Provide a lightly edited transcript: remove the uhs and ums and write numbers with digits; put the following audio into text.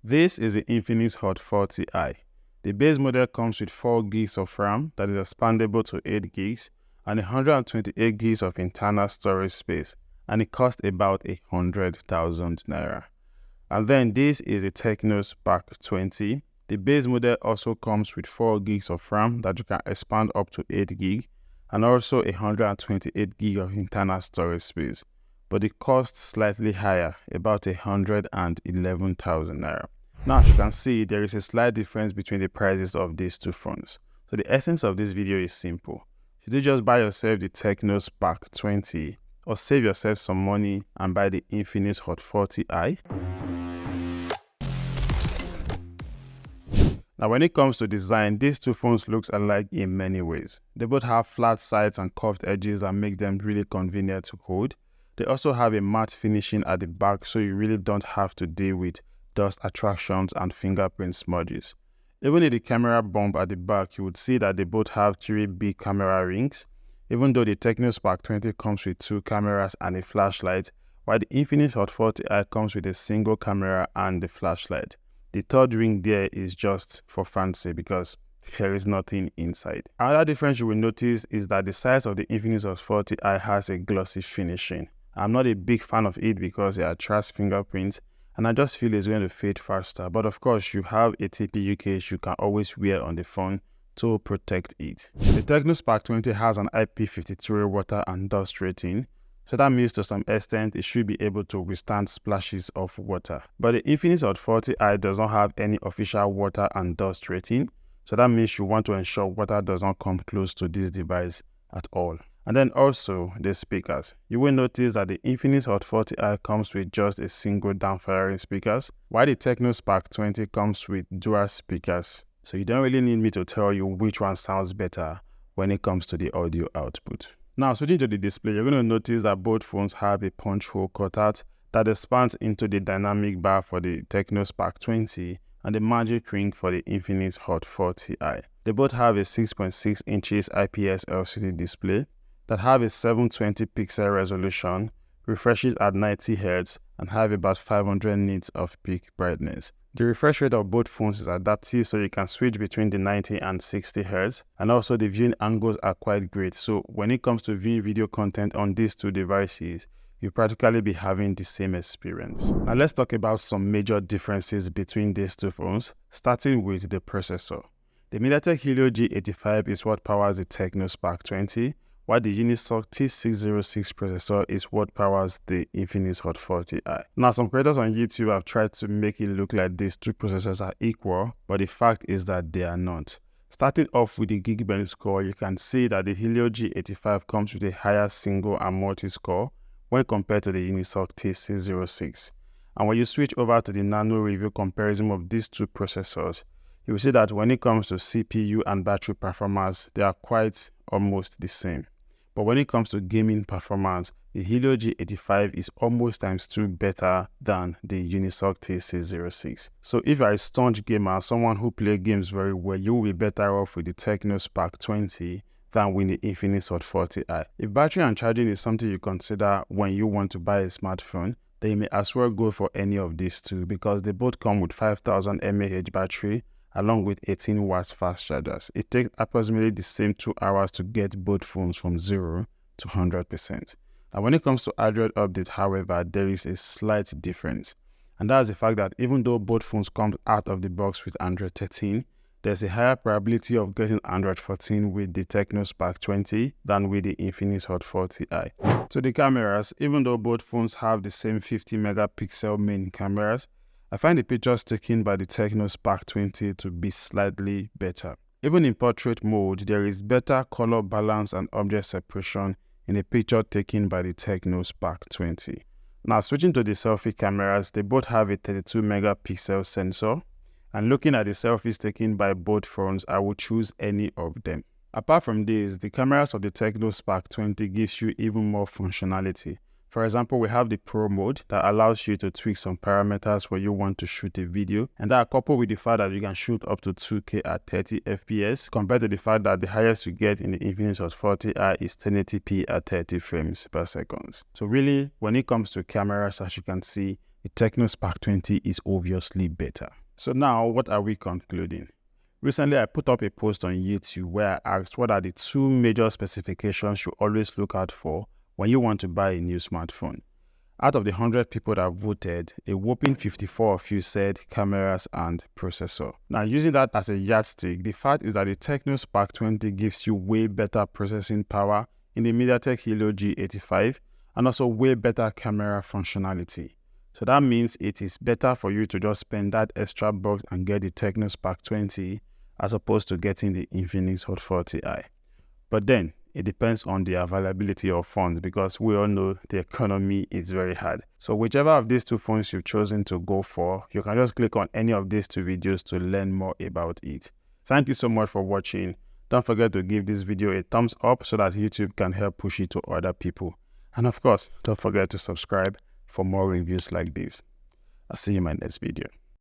This is the Infinix Hot 40i. The base model comes with 4 gigs of RAM that is expandable to 8 gigs and 128 gigs of internal storage space, and it costs about 100,000 naira. And then this is a Tecno Spark 20. The base model also comes with 4 gigs of RAM that you can expand up to 8 gig and also 128 gig of internal storage space, but it costs slightly higher, about 111,000 naira. Now, as you can see, there is a slight difference between the prices of these two phones. So the essence of this video is simple. Should you just buy yourself the Tecno Spark 20 or save yourself some money and buy the Infinix Hot 40i? Now, when it comes to design, these two phones look alike in many ways. They both have flat sides and curved edges that make them really convenient to hold. They also have a matte finishing at the back, so you really don't have to deal with dust attractions and fingerprint smudges. Even in the camera bump at the back, you would see that they both have 3 big camera rings, even though the Tecno Spark 20 comes with 2 cameras and a flashlight, while the Infinix Hot 40i comes with a single camera and the flashlight. The third ring there is just for fancy because there is nothing inside. Another difference you will notice is that the sides of the Infinix Hot 40i has a glossy finishing. I'm not a big fan of it because it attracts fingerprints, and I just feel it's going to fade faster. But of course, you have a TPU case you can always wear on the phone to protect it. The Tecno Spark 20 has an IP53 water and dust rating, so that means to some extent it should be able to withstand splashes of water. But the Infinix Hot 40i does not have any official water and dust rating, so that means you want to ensure water does not come close to this device at all. And then also the speakers. You will notice that the Infinix Hot 40i comes with just a single downfiring speakers, while the Tecno Spark 20 comes with dual speakers. So you don't really need me to tell you which one sounds better when it comes to the audio output. Now, switching to the display, you're going to notice that both phones have a punch hole cutout that expands into the dynamic bar for the Tecno Spark 20 and the magic ring for the Infinix Hot 40i. They both have a 6.6 inches IPS LCD display that have a 720 pixel resolution, refreshes at 90 Hz, and have about 500 nits of peak brightness. The refresh rate of both phones is adaptive, so you can switch between the 90 and 60 Hz, and also the viewing angles are quite great. So when it comes to viewing video content on these two devices, you'll practically be having the same experience. Now let's talk about some major differences between these two phones, starting with the processor. The MediaTek Helio G85 is what powers the Tecno Spark 20, while the Unisoc T606 processor is what powers the Infinix Hot 40i. Now, some creators on YouTube have tried to make it look like these two processors are equal, but the fact is that they are not. Starting off with the Geekbench score, you can see that the Helio G85 comes with a higher single and multi-score when compared to the Unisoc T606. And when you switch over to the Nano review comparison of these two processors, you will see that when it comes to CPU and battery performance, they are quite almost the same. But when it comes to gaming performance, the Helio G85 is almost ×2 better than the Unisoc T606. So if you are a staunch gamer, someone who plays games very well, you will be better off with the Tecno Spark 20 than with the Infinix Hot 40i. If battery and charging is something you consider when you want to buy a smartphone, then you may as well go for any of these two because they both come with 5000 mAh battery along with 18 watts fast chargers. It takes approximately the same 2 hours to get both phones from 0 to 100%. Now, when it comes to Android update, however, there is a slight difference. And that's the fact that even though both phones come out of the box with Android 13, there's a higher probability of getting Android 14 with the Tecno Spark 20 than with the Infinix Hot 40i. To the cameras, even though both phones have the same 50 megapixel main cameras, I find the pictures taken by the Tecno Spark 20 to be slightly better. Even in portrait mode, there is better color balance and object separation in a picture taken by the Tecno Spark 20. Now, switching to the selfie cameras, they both have a 32 megapixel sensor. And looking at the selfies taken by both phones, I would choose any of them. Apart from this, the cameras of the Tecno Spark 20 gives you even more functionality. For example, we have the Pro mode that allows you to tweak some parameters where you want to shoot a video, and that coupled with the fact that you can shoot up to 2K at 30 FPS compared to the fact that the highest you get in the Infinix Hot 40i is 1080p at 30 frames per second. So really, when it comes to cameras, as you can see, the Tecno Spark 20 is obviously better. So now, what are we concluding? Recently, I put up a post on YouTube where I asked what are the 2 major specifications you always look out for when you want to buy a new smartphone. Out of the 100 people that voted, a whopping 54 of you said cameras and processor. Now, using that as a yardstick, the fact is that the Tecno Spark 20 gives you way better processing power in the MediaTek Helio G85 and also way better camera functionality. So that means it is better for you to just spend that extra bucks and get the Tecno Spark 20 as opposed to getting the Infinix Hot 40i. But then, it depends on the availability of funds because we all know the economy is very hard. So whichever of these 2 phones you've chosen to go for, you can just click on any of these 2 videos to learn more about it. Thank you so much for watching. Don't forget to give this video a thumbs up so that YouTube can help push it to other people. And of course, don't forget to subscribe for more reviews like this. I'll see you in my next video.